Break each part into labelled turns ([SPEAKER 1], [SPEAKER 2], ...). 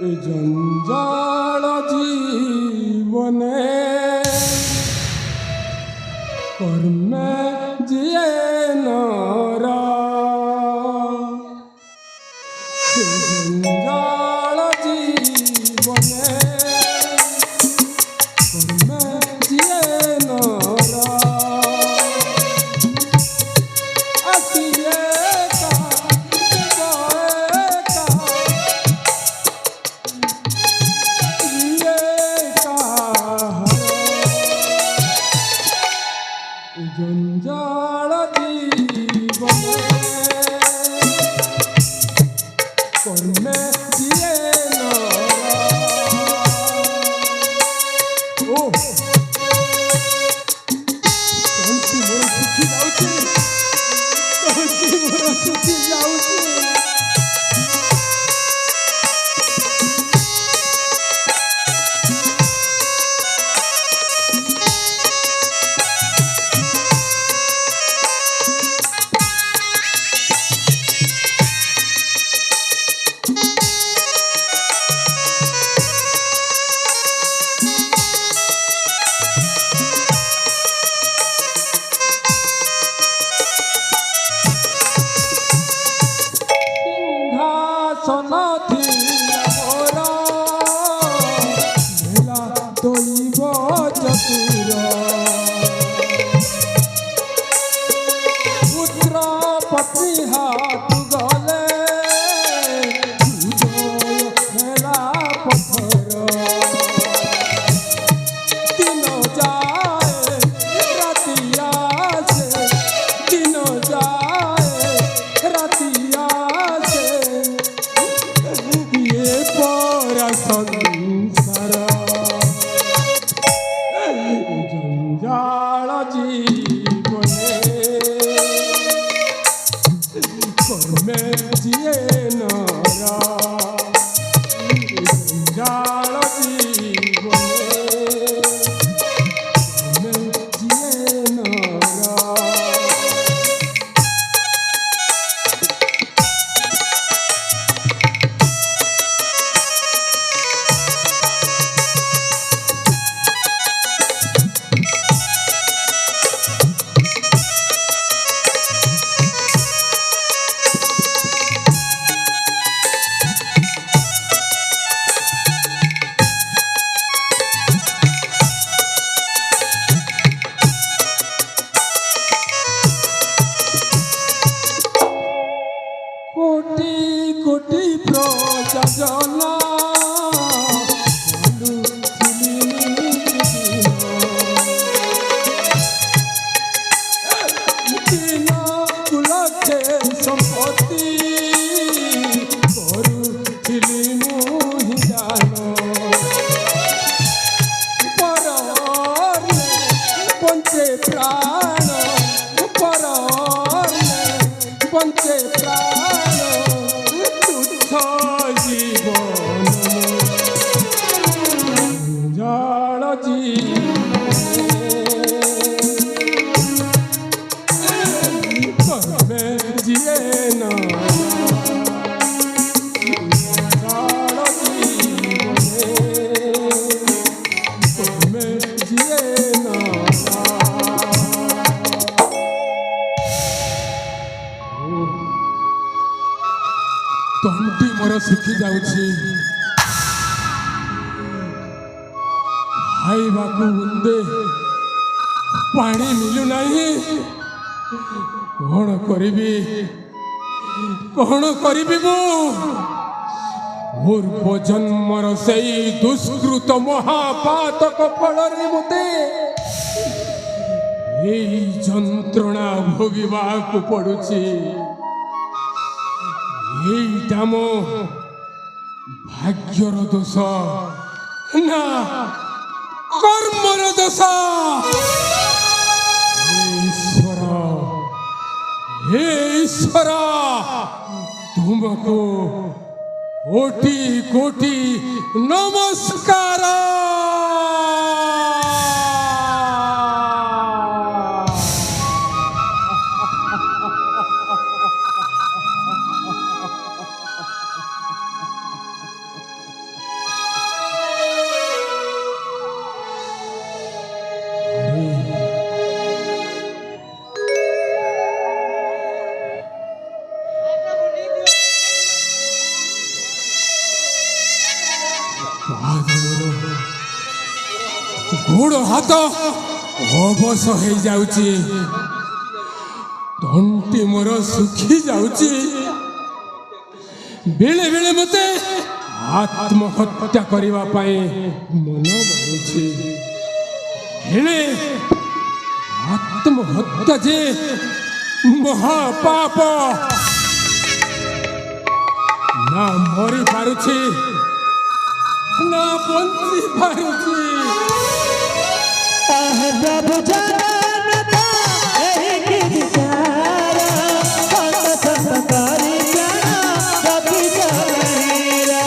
[SPEAKER 1] ଏ ଜଞ୍ଜାଳ ଜୀବନେ କର୍ମେ ଯିଏ ନର ଏ ଜଞ୍ଜାଳ ଜୀବନେ କର୍ମେ ଯିଏ ନର ଆସିଏ জঞ্জাল জীবনে কর্মে দিয়ে ও তন্তি মোর সুখী যাଉଛି তন্তি মোর সুখী যাଉଛି ତଣ୍ଟି ମୋର ଶୁଖି ଯାଉଛି ଖାଇବାକୁ ବୁନ୍ଦେ ପାଣି ମିଳୁନାହିଁ କଣ କରିବି ମୁଁ ପୂର୍ବ ଜନ୍ମର ସେଇ ଦୁଷ୍କୃତ ମହାପାତକ ଫଳରେ ମୋତେ এই যন্ত্রণা ভোগিବାକୁ ପଡୁଛି এইটা ମୋ ଭାଗ୍ୟର ଦୋଷ ନା କର୍ମର ଦୋଷ हे ईश्वर तुमको कोटि कोटि नमस्कार। ଗୋଡ଼ ହାତ ଅବଶ ହେଇଯାଉଛି, ତଣ୍ଟି ମୋର ଶୁଖି ଯାଉଛି, ବେଳେ ବେଳେ ମୋତେ ଆତ୍ମହତ୍ୟା କରିବା ପାଇଁ ମନ ବଳୁଛି। ହେଲେ ଆତ୍ମହତ୍ୟା ଯେ ମହାପାପ, ନା ମରି ପାରୁଛି ନା ବଞ୍ଚି ପାରୁଛି।
[SPEAKER 2] प्रभु जानता एक विचार संतकारी जाना रवि जगीरा।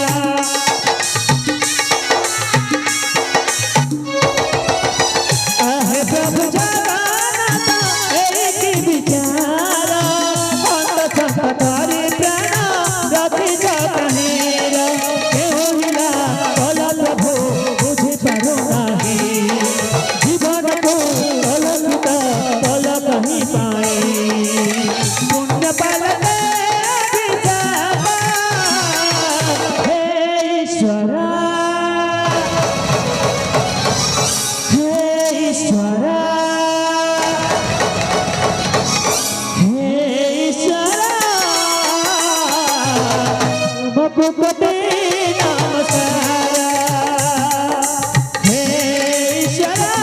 [SPEAKER 2] प्रभु जानता एक विचार संतकारी जाना रवि जगीरा। केवला बोला प्रभु बुझे पारो नहीं, जीवन को अलग कहीं पाए पुण्य पालने विचारा। हे ईश्वरा, हे ईश्वरा, हे ईश्वरा, तुमको कोटि नमस्कार। हे ईश्वरा,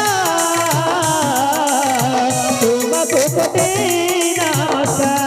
[SPEAKER 2] तुमको कोटि नमस्कार।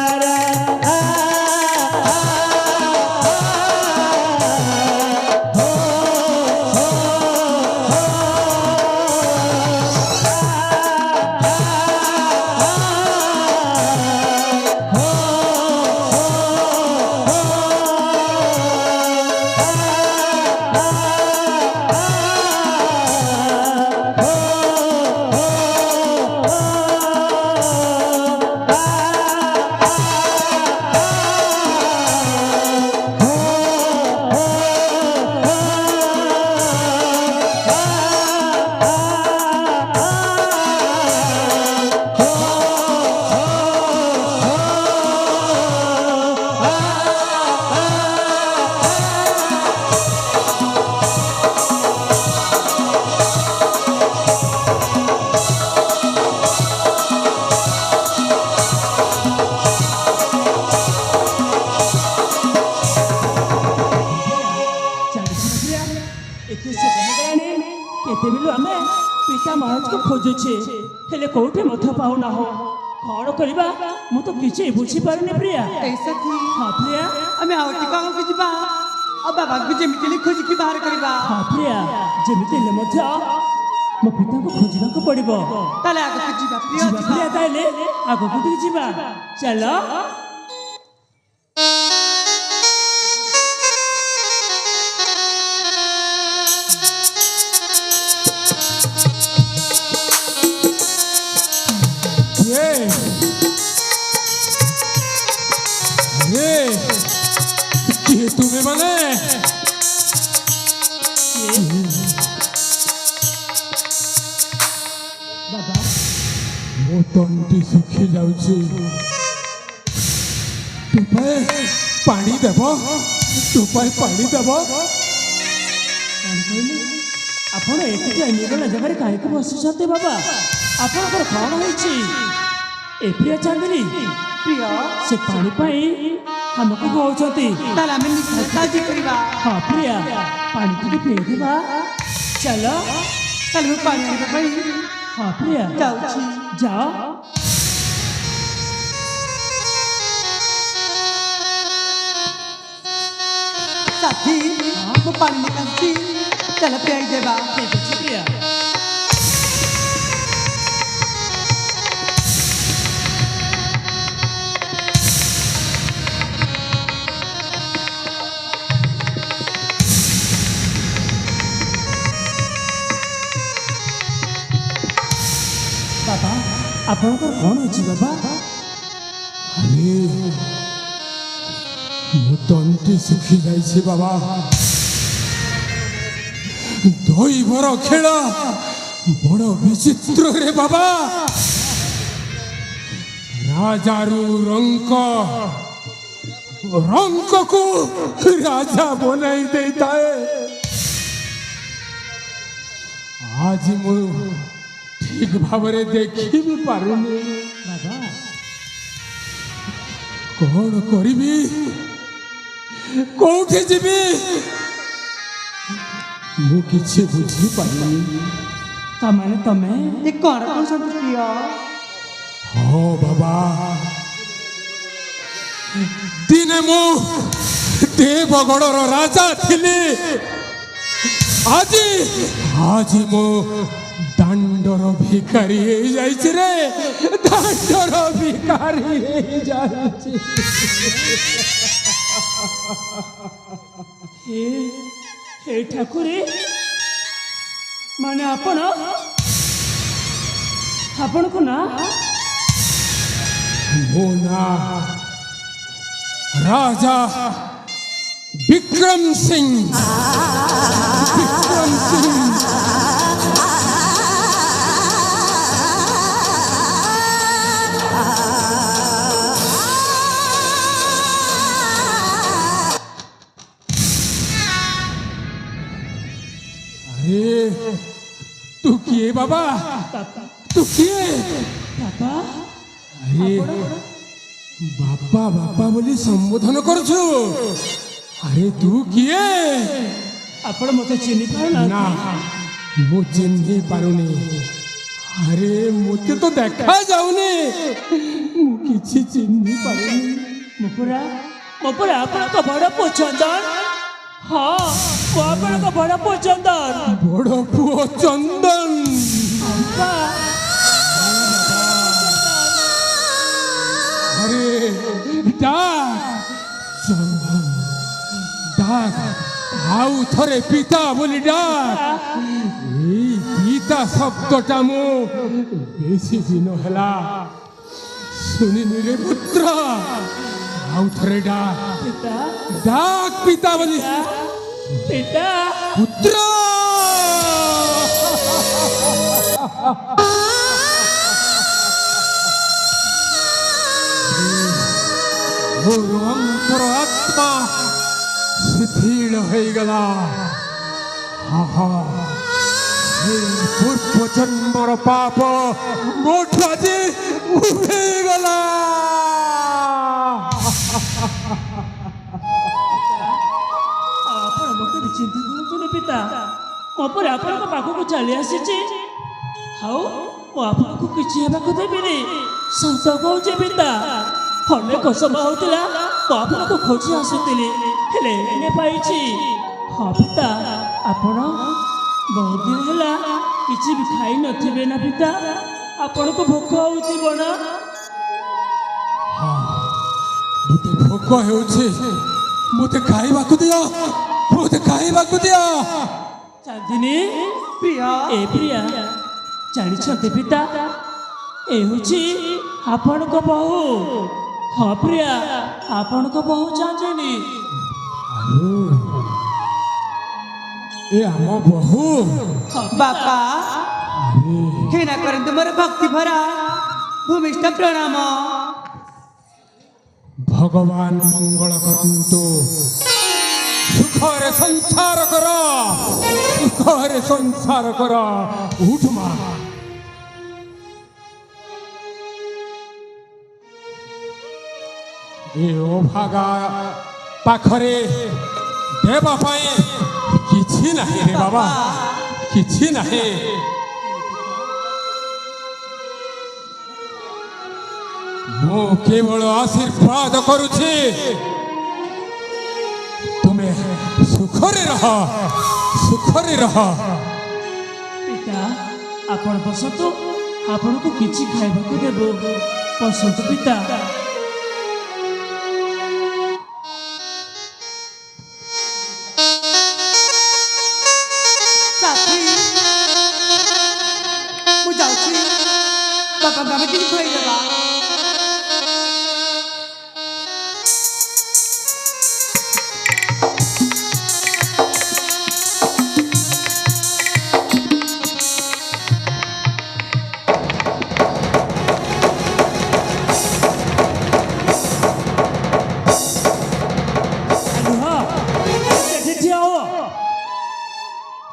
[SPEAKER 2] କେତେବେଳୁ ଆମେ ପିତା ମହାରାଜକୁ ଖୋଜୁଛେ, ହେଲେ କୋଉଠି ମଧ୍ୟ ପାଉନାହୁଁ। କଣ କରିବା ମୁଁ ତ କିଛି ବୁଝିପାରୁନି ପ୍ରିୟା। ହଁ ପ୍ରିୟା,
[SPEAKER 3] ଆମେ ଆଉ ଟିକାକୁ ଯିବା ଆଉ ବାବାଙ୍କୁ ଯେମିତି ହେଲେ ଖୋଜିକି ବାହାର କରିବା।
[SPEAKER 2] ହଁ ପ୍ରିୟା, ଯେମିତି ହେଲେ ମଧ୍ୟ ମୋ ପିତାଙ୍କୁ ଖୋଜିବାକୁ ପଡିବ।
[SPEAKER 3] ତାହେଲେ ଆଗକୁ ଯିବା
[SPEAKER 2] ଯିବା ପ୍ରିୟା, ତାହେଲେ ଆଗକୁ ଟିକେ ଯିବା, ଚାଲ।
[SPEAKER 1] କିଏ ତୁମେ ମାନେ?
[SPEAKER 2] ବାବା,
[SPEAKER 1] ମୋ ତଣ୍ଟି ଶୁଖି ଯାଉଛି, ଟୋପାଏ ପାଣି ଦେବ, ଟୋପାଏ ପାଣି ଦେବ।
[SPEAKER 2] କଣ କହିଲେ? ଆପଣ ଏକୁଟିଆ ନିରୋଳା ଜାଗାରେ କାହିଁକି ବସିଛନ୍ତି ବାବା? ଆପଣଙ୍କର କଣ ହେଇଛି? ଏ ପ୍ରିୟା ଚାନ୍ଦିନୀ,
[SPEAKER 3] ପ୍ରିୟ,
[SPEAKER 2] ସେ ପାଣି ପାଇଁ ଆମକୁ କହୁଛନ୍ତି।
[SPEAKER 3] ତାହେଲେ ଆମେ ନିଶ୍ଚୟ ସାହାଯ୍ୟ କରିବା।
[SPEAKER 2] ହଁ ପ୍ରିୟା, ପାଣି ଟିକେ ପିଇଦେବା, ଚାଲ।
[SPEAKER 3] ତାହେଲେ ମୁଁ ପାଣି ଆଣିବା ପାଇଁ
[SPEAKER 2] ହଁ ପ୍ରିୟା,
[SPEAKER 3] ଯାଉଛି।
[SPEAKER 2] ଯାଅ।
[SPEAKER 3] ସାଥୀ, ମୁଁ ପାଣି ନେଇ ଆସିଛି, ଚାଲ ପିଆଇ ଦେବା।
[SPEAKER 2] ଠିକ ଅଛି ପ୍ରିୟା। ବାବା, ଆପଣଙ୍କର କଣ ହେଇଛି ବାବା?
[SPEAKER 1] ଆରେ ମୋ ତଣ୍ଟି ଶୁଖି ଯାଇଛି ବାବା। ଦୈବର ଖେଳ ବଡ଼ ବିଚିତ୍ର ରେ ବାବା। ରାଜାରୁ ରଙ୍କକୁ ରାଜା ବନାଇ ଦେଇଥାଏ। आज मु ठीक भाବରେ ଦେଖି ବି ପାରୁନି
[SPEAKER 2] ବାବା
[SPEAKER 1] କଣ କରିବି କୋଉଠି ଯିବି ମୁଁ କିଛି ବୁଝି ପାରୁନି
[SPEAKER 2] ତାମାନେ ତମେ
[SPEAKER 3] ଏ କଣ କହୁଛନ୍ତି ପ୍ରିୟ
[SPEAKER 1] ହଁ ବାବା ଦିନେ ମୁଁ ଦେବଗଡ଼ର ରାଜା ଥିଲି ଆଜି ଆଜି ମୁଁ ଦାଣ୍ଡର ଭିକାରୀ ହେଇଯାଇଛି ରେ ଦାଣ୍ଡର ଭିକାରୀ ହେଇଯାଇଛି
[SPEAKER 2] ହେ ଠାକୁରେ ମାନେ ଆପଣଙ୍କ ନା
[SPEAKER 1] ମୋ ନାଁ ରାଜା ବିକ୍ରମ ସିଂ ବିକ୍ରମ ସିଂ अरे तू किए बाबा तू किए
[SPEAKER 2] ବାବା
[SPEAKER 1] अरे बापा बापा बोली संबोधन करछु अरे तू किए
[SPEAKER 2] ଆପଣ ମୋତେ ଚିହ୍ନି ପାରୁନାହାନ୍ତି
[SPEAKER 1] ना मु चिन्ही पारुनी अरे मुझे तो देखा जाऊनी मु किछि चिन्ही पारुनी
[SPEAKER 2] ମୋ ପୁରା ଆପଣଙ୍କ ବଡ଼ ପୁଅ ଚନ୍ଦନ ହଁ ମୁଁ ଆପଣଙ୍କ ବଡ଼ ପୁଅ ଚନ୍ଦନ
[SPEAKER 1] बड़ पुओ चंदन
[SPEAKER 2] ବାବା
[SPEAKER 1] अरे डाक चंदन डाक आउ थरे पिता बोली डाक এই পিতা শব্দটা মু বেশি দিন হেলা শুনিনি রে পুত্র আউ থরে ডাক
[SPEAKER 2] ପିତା
[SPEAKER 1] ডাক পিতা বলি
[SPEAKER 2] ପିତା
[SPEAKER 1] পুত্র মোর অন্তর আত্মা শিথিল হয়ে গেল পূর্ব জন্মর পাপ মোঠ আজ উভে গেল
[SPEAKER 2] ଆପଣ ମୋତେ ବି ଚିନ୍ତା କରନ୍ତୁନି ପିତା ମୋ ପରେ ଆପଣଙ୍କ ପାଖକୁ ଚାଲି ଆସିଛି ଆଉ ମୁଁ ଆପଣଙ୍କୁ କିଛି ହେବାକୁ ଦେବିନି ସତ କହୁଛି ପିତା ଅନେକ ସମୟ ହଉଥିଲା ମୁଁ ଆପଣଙ୍କୁ ଖୋଜି ଆସୁଥିଲି ହେଲେ ଏନେ ପାଇଛି ହଁ ପିତା ଆପଣ ବହୁତ ଦିନ ହେଲା କିଛି ବି ଖାଇ ନଥିବେ ନା ପିତା ଆପଣଙ୍କୁ ଭୋକ ହଉଥିବ ନା
[SPEAKER 1] ମୋତେ ଭୋକ ହେଉଛି ମୋତେ ଖାଇବାକୁ ଦିଅ ମୋତେ ଖାଇବାକୁ ଦିଅ
[SPEAKER 2] ଚାନ୍ଦିନୀ
[SPEAKER 3] ପ୍ରିୟ
[SPEAKER 2] ଏ ପ୍ରିୟା ଜାଣିଛନ୍ତି ପିତା ଏ ହେଉଛି ଆପଣଙ୍କ ବୋହୂ ହଁ ପ୍ରିୟା ଆପଣଙ୍କ ବୋହୂ ଚାନ୍ଦିନୀ
[SPEAKER 1] ଏ ଆମ ବୋହୂ
[SPEAKER 3] ବାପା କ୍ଷୀଣା କରନ୍ତୁ ମୋର ଭକ୍ତି ଭରା ଭୂମିଷ୍ଠ ପ୍ରଣାମ
[SPEAKER 1] ଭଗବାନ ମଙ୍ଗଳ କରନ୍ତୁ ସୁଖରେ ସଂସାର କର ସୁଖରେ ସଂସାର କର ଉଠ ମା ଏ ଅଭାଗା ପାଖରେ ଦେବା ପାଇଁ କିଛି ନାହିଁ ରେ ବାବା କିଛି ନାହିଁ ମୁଁ କେବଳ ଆଶୀର୍ବାଦ କରୁଛି ତୁମେ ସୁଖରେ ରହ
[SPEAKER 2] ପିତା ଆପଣ ବସନ୍ତୁ ଆପଣଙ୍କୁ କିଛି ଖାଇବାକୁ ଦେବୁ ବସନ୍ତୁ ପିତା
[SPEAKER 3] ସାଥୀ ମୁଁ ଯାଉଛି ବାପାଙ୍କୁ ଆମେ କିଛି ଖୁଆଇଦେବା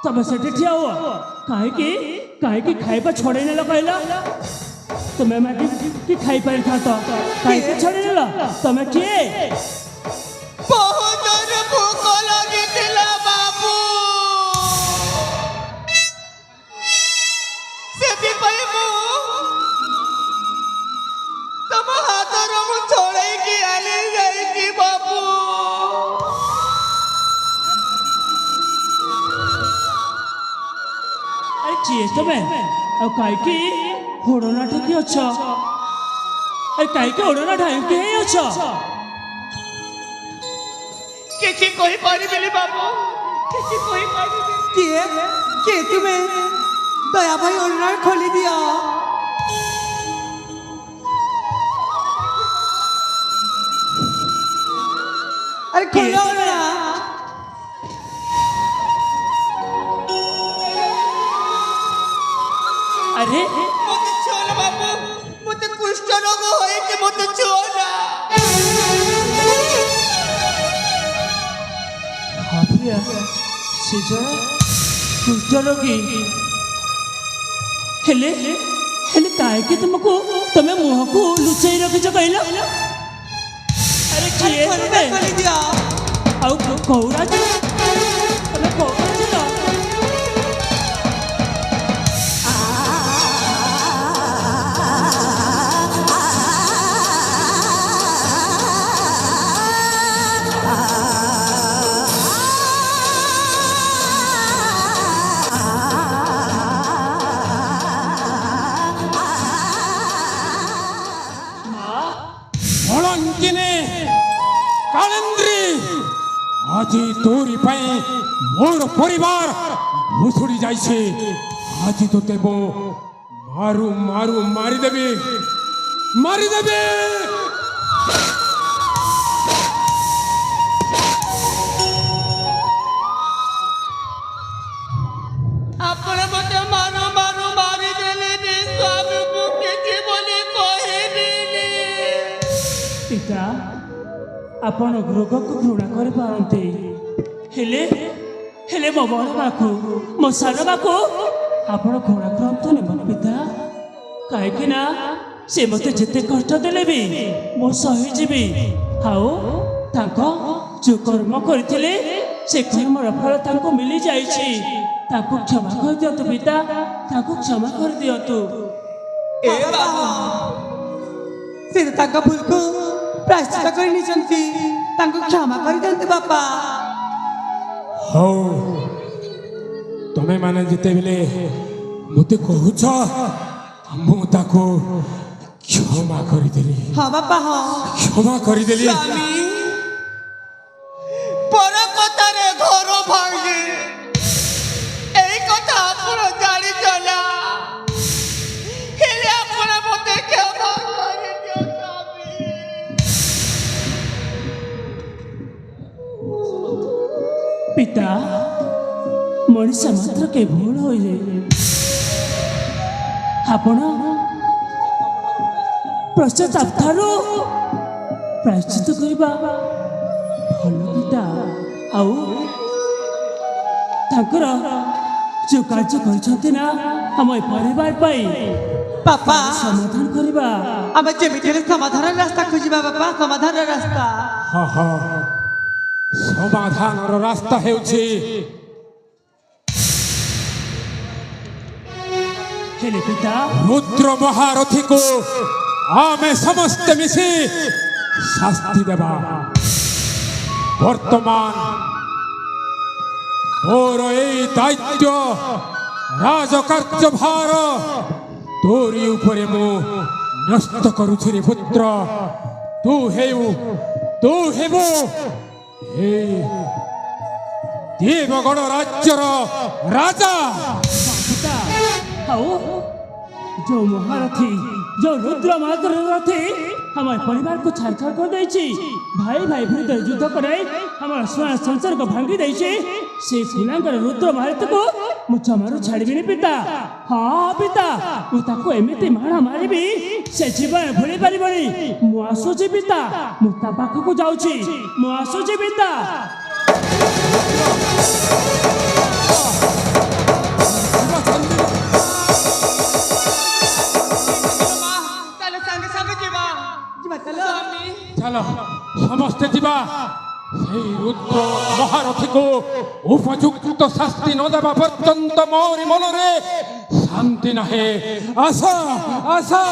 [SPEAKER 2] ତମେ ସେଠି ଠିଆ ହୁଅ। କାହିଁକି କାହିଁକି ଖାଇବା ଛଡ଼େଇ ନେଲ କହିଲ? ତୁମେ ମାଗିକି ଖାଇପାରିଥାନ୍ତ, କାହିଁକି ଛଡ଼େଇ ନେଲ? ତମେ କିଏ?
[SPEAKER 3] ବହୁତ ଭୋକ ଲାଗିଥିଲା ବାବୁ, ସେଥିପାଇଁ ମୁଁ ତମ ହାତରୁ ମୁଁ ଛଡ଼େଇକି ଆଣି ଯାଇଛି ବାବୁ।
[SPEAKER 2] ଆରେ କିଏ ତମେ? ଆଉ କାହିଁକି ଓଢ଼ଣା ଢାଙ୍କି ଅଛ? ଆରେ କାହିଁକି ଓଢ଼ଣା ଢାଙ୍କି ହେଇ ଅଛ?
[SPEAKER 3] କିଛି କହିପାରିବିନି ବାବୁ, କିଛି କହିପାରିବି। କିଏ କିଏ ତୁମେ? ଦୟା ଭାଇ ଓଢ଼ଣା ଖୋଲି ଦିଅ। अरे खोलो ना।
[SPEAKER 2] अरे
[SPEAKER 3] मुझे छोड़ बाबू, मुझे कुष्ठ रोग होए कि मुझे छोड़।
[SPEAKER 2] हाँ प्रिया, सिजर कुष्ठ रोगी हेले हेले काहे तुमको तमे मुह को लुचाई रखिଛ कहलो? अरे किए तमे?
[SPEAKER 3] खोली दिया।
[SPEAKER 2] आउ कौरा जी तमे कौरा जी तो
[SPEAKER 1] অলঙ্কিনী কালেন্দ্রী আজি তোরি পাই মোর পরিবার ভুসুড়ি যাইছে। আজি তোতে মো মারু মারু মারি দেবে, মারি দেবে।
[SPEAKER 3] ଆପଣ ମୋତେ ମାରୁ ମାରୁ ମାରିଦେଲେନି, ସ୍ୱାମୀକୁ କିଛି ବୋଲି କହିଲେନି।
[SPEAKER 2] ପିତା ଆପଣ ରୋଗକୁ ଘୃଣା କରିପାରନ୍ତି, ହେଲେ ହେଲେ ମୋ ବଡ଼ ବାକୁ ମୋ ସାନ ବାକୁ ଆପଣ ଘୃଣା କରନ୍ତୁନି ମୋ ପିତା। କାହିଁକି ନା ସେ ମୋତେ ଯେତେ କଷ୍ଟ ଦେଲେ ବି ମୁଁ ସହିଯିବି। ଆଉ ତାଙ୍କ ଯୋଉ କର୍ମ କରିଥିଲେ ସେ କର୍ମର ଫଳ ତାଙ୍କୁ ମିଳିଯାଇଛି। ତାଙ୍କୁ କ୍ଷମା କରିଦିଅନ୍ତୁ ପିତା, ତାଙ୍କୁ କ୍ଷମା କରିଦିଅନ୍ତୁ।
[SPEAKER 3] ଏ ବାବୁ, ସେ ତାଙ୍କ ଭୁଲକୁ ପ୍ରାୟଶ୍ଚିତ କରି ନେଇଛନ୍ତି, ତାଙ୍କୁ କ୍ଷମା କରିଦିଅନ୍ତୁ ବାପା।
[SPEAKER 1] ହଉ ତମେ ମାନେ ଯେତେବେଳେ ମୋତେ କହୁଛ ମୁଁ ତାକୁ କ୍ଷମା କରିଦେଲି,
[SPEAKER 3] ହଁ ବାପା ହଁ।
[SPEAKER 1] କ୍ଷମା କରିଦେଲି।
[SPEAKER 3] ସ୍ୱାମୀ ପର କଥାରେ ଘର ଭାଙ୍ଗେ, এই কথা ଆପଣ ଜାଣିଛ ନା? ହେଲେ ଆପଣ ମୋତେ କ୍ଷମା କରିଦିଅ ସ୍ୱାମୀ।
[SPEAKER 2] ପିତା ମଣିଷ ମାତ୍ର କେ ଭୁଲ ହୋଇଯାଏ। ଆପଣ ପଶ୍ଚାତାପ ଠାରୁ ପ୍ରାୟଶ୍ଚିତ କରିବା ଭଲ ପିତା। ଆଉ ତାଙ୍କର ଯୋଉ କାର୍ଯ୍ୟ କରିଛନ୍ତି ନା ଆମ ଏ ପରିବାର ପାଇଁ
[SPEAKER 3] ବାପା
[SPEAKER 2] ସମାଧାନ କରିବା।
[SPEAKER 3] ଆମେ ଯେମିତି ହେଲେ ସମାଧାନର ରାସ୍ତା ଖୋଜିବା ବାପା, ସମାଧାନର ରାସ୍ତା।
[SPEAKER 1] ହଁ ହଁ, ସମାଧାନର ରାସ୍ତା ହେଉଛି
[SPEAKER 2] ହେଲେ ପିତା
[SPEAKER 1] ରୁଦ୍ର ମହାରଥୀକୁ ଆମେ ସମସ୍ତେ ମିଶି ଶାସ୍ତି ଦେବା। ବର୍ତ୍ତମାନ ମୋର ଏଇ ଦାୟିତ୍ୱ ରାଜକାର୍ଯ୍ୟଭାର ତୋରି ଉପରେ ମୁଁ ନ୍ୟସ୍ତ କରୁଛି ରେ ପୁତ୍ର। ତୁ ହେବୁ এই দেবগণ রাজ্যর রাজা।
[SPEAKER 2] ପିତା ଆଉ ଯୋଉ ମହାରଥୀ ଯୋଉ ରୁଦ୍ର ମହାରଥୀ ଆମ ପରିବାରକୁ ଛାରଖାର କରିଦେଇଛି, ଭାଇ ଭାଇ ଭିତରେ ଯୁଦ୍ଧ କରାଇ ଆମର ସଂସାରକୁ ଭାଙ୍ଗି ଦେଇଛି, ସେ ପିଲାଙ୍କର ରୁଦ୍ର ମହାରଥୀକୁ ମୁଁ ଜମାରୁ ଛାଡ଼ିବିନି ପିତା। ହଁ ପିତା, ମୁଁ ତାକୁ ଏମିତି ମାଡ଼ ମାରିବି ସେ ଜୀବନ ଭୁଲି ପାରିବନି। ମୁଁ ଆସୁଛି ପିତା, ମୁଁ ତା ପାଖକୁ ଯାଉଛି, ମୁଁ ଆସୁଛି ପିତା।
[SPEAKER 1] এই রুদ্র মহারথীকে উপযুক্ত শাস্তি ন দেওয়া পর্যন্ত মোর মନରେ শান্তি নাহে। আশা আশা